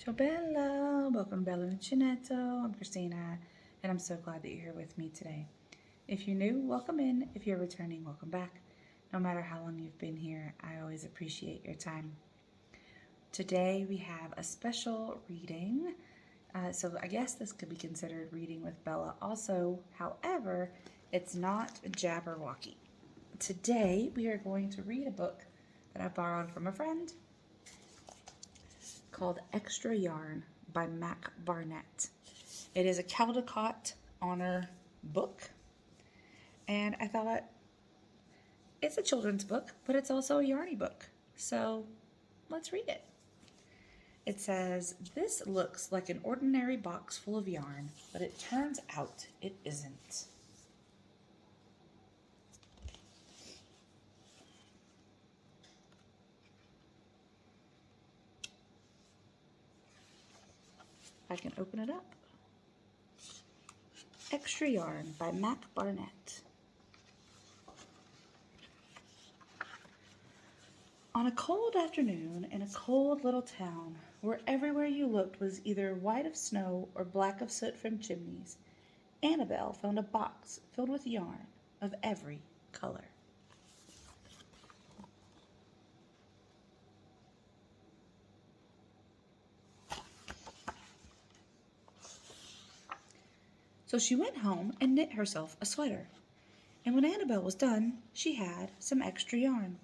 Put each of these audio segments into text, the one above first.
Ciao Bella, welcome to Bella Uncinetto. I'm Christina, and I'm so glad that you're here with me today. If you're new, welcome in. If you're returning, welcome back. No matter how long you've been here, I always appreciate your time. Today we have a special reading. So I guess this could be considered reading with Bella also. However, it's not Jabberwocky. Today we are going to read a book that I borrowed from a friend called Extra Yarn by Mac Barnett. It is a Caldecott honor book, and I thought it's a children's book, but it's also a yarny book. So let's read it. It says, "This looks like an ordinary box full of yarn, but it turns out it isn't." I can open it up. Extra Yarn by Mac Barnett. On a cold afternoon in a cold little town, where everywhere you looked was either white of snow or black of soot from chimneys, Annabelle found a box filled with yarn of every color. So she went home and knit herself a sweater. And when Annabelle was done, she had some extra yarn.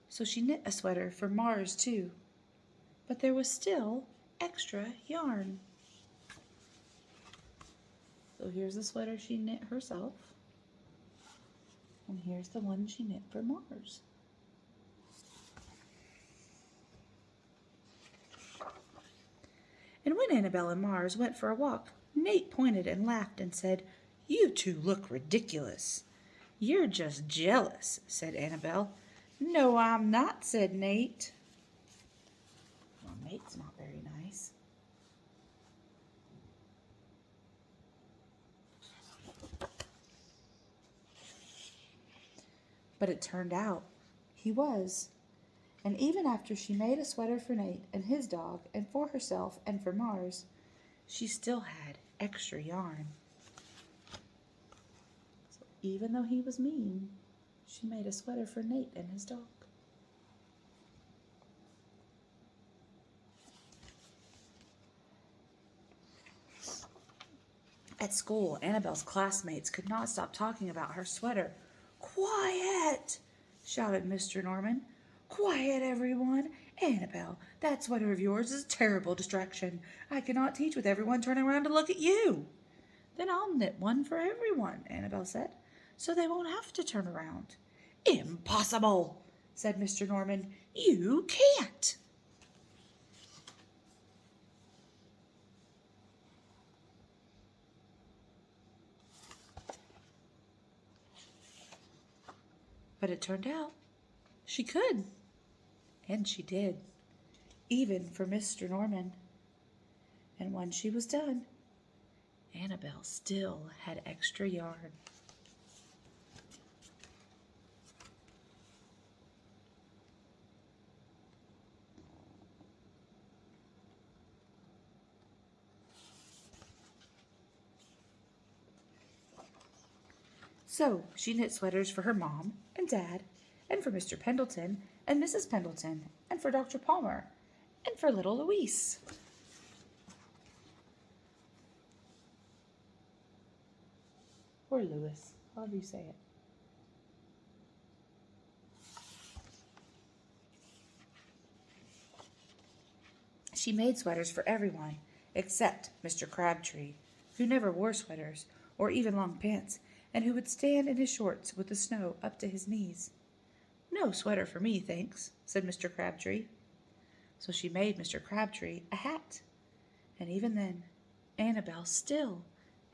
So she knit a sweater for Mars too. But there was still extra yarn. So here's the sweater she knit herself. And here's the one she knit for Mars. And when Annabelle and Mars went for a walk, Nate pointed and laughed and said, "You two look ridiculous." "You're just jealous," said Annabelle. "No, I'm not," said Nate. Well, Nate's not very nice. But it turned out he was. And even after she made a sweater for Nate and his dog and for herself and for Mars, she still had extra yarn. So even though he was mean, she made a sweater for Nate and his dog. At school, Annabelle's classmates could not stop talking about her sweater. "Quiet!" shouted Mr. Norman. "Quiet, everyone! Annabelle, that sweater of yours is a terrible distraction. I cannot teach with everyone turning around to look at you." "Then I'll knit one for everyone," Annabelle said, "so they won't have to turn around." "Impossible," said Mr. Norman. "You can't." But it turned out she could. And she did, even for Mr. Norman. And when she was done, Annabelle still had extra yarn. So she knit sweaters for her mom and dad, and for Mr. Pendleton and Mrs. Pendleton, and for Dr. Palmer, and for little Louise. Or Louis, however you say it. She made sweaters for everyone except Mr. Crabtree, who never wore sweaters or even long pants, and who would stand in his shorts with the snow up to his knees. "No sweater for me, thanks," said Mr. Crabtree. So she made Mr. Crabtree a hat, and even then Annabelle still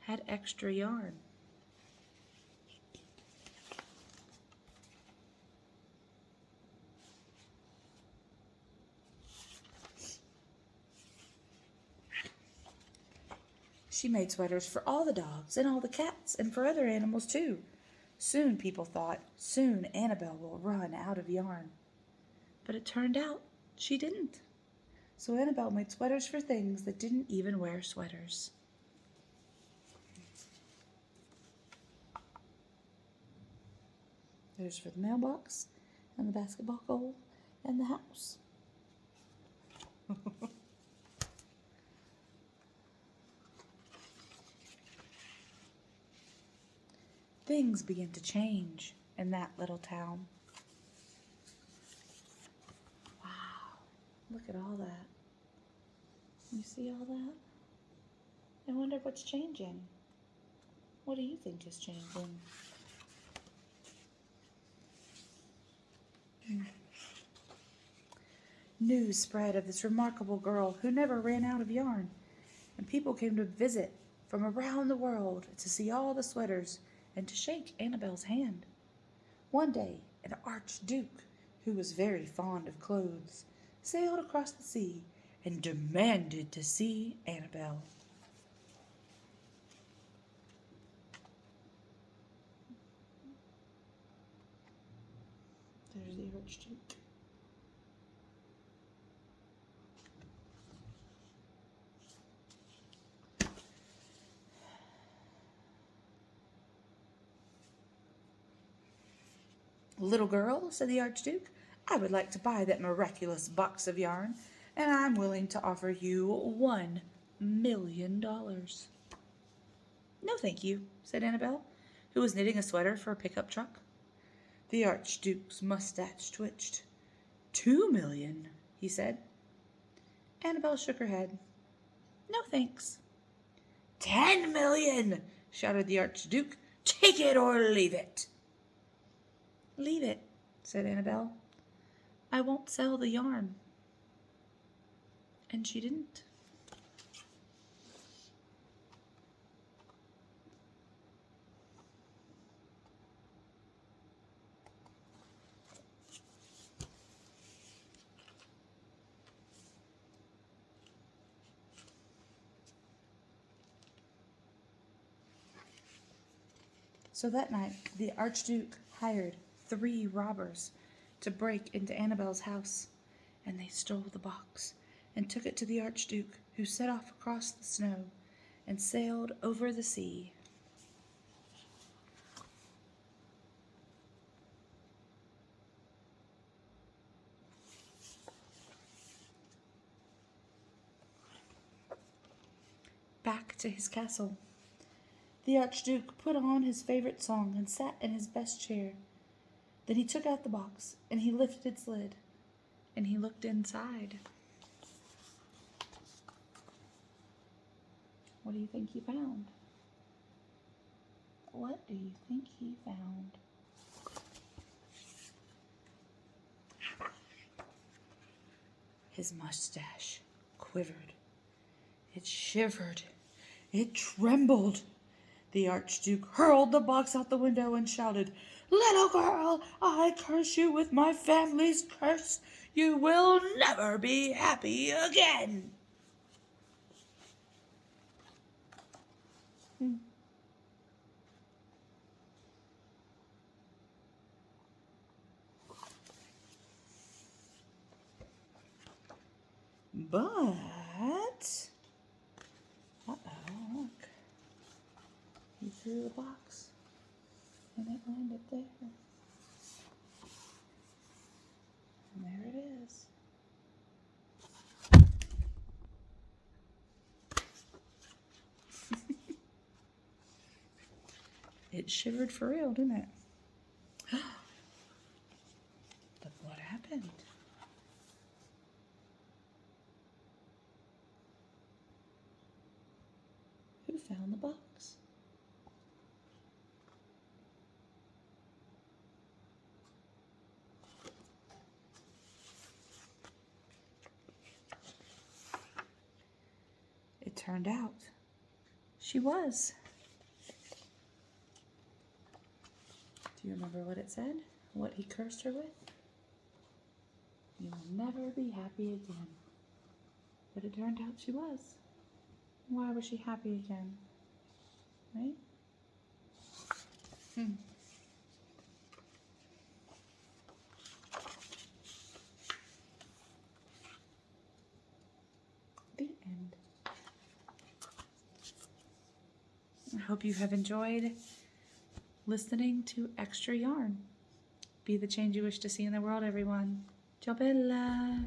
had extra yarn. She made sweaters for all the dogs and all the cats and for other animals too. Soon, people thought, soon Annabelle will run out of yarn. But it turned out she didn't. So Annabelle made sweaters for things that didn't even wear sweaters. There's for the mailbox, and the basketball goal, and the house. Things began to change in that little town. Wow, look at all that. You see all that? I wonder what's changing. What do you think is changing? News spread of this remarkable girl who never ran out of yarn, and people came to visit from around the world to see all the sweaters and to shake Annabelle's hand. One day, an archduke, who was very fond of clothes, sailed across the sea and demanded to see Annabelle. There's the archduke. Little girl, said the archduke, I would like to buy that miraculous box of yarn, and I'm willing to offer you $1,000,000. No, thank you, said Annabelle, who was knitting a sweater for a pickup truck. The archduke's mustache twitched. 2,000,000, he said. Annabelle shook her head. No, thanks. 10,000,000, shouted the archduke. Take it or leave it. Leave it, said Annabelle. I won't sell the yarn. And she didn't. So that night, the archduke hired 3 robbers to break into Annabelle's house, and they stole the box and took it to the archduke, who set off across the snow and sailed over the sea. Back to his castle. The archduke put on his favorite song and sat in his best chair. Then he took out the box, and he lifted its lid, and he looked inside. What do you think he found? What do you think he found? His mustache quivered. It shivered. It trembled. The archduke hurled the box out the window and shouted, Little girl, I curse you with my family's curse. You will never be happy again. But, look. He threw the box, and it landed there. And there it is. It shivered for real, didn't it? But what happened? Who found the box? It turned out she was. Do you remember what it said? What he cursed her with? You will never be happy again. But it turned out she was. Why was she happy again? Right? hope you have enjoyed listening to Extra Yarn. Be the change you wish to see in the world, everyone. Ciao bella!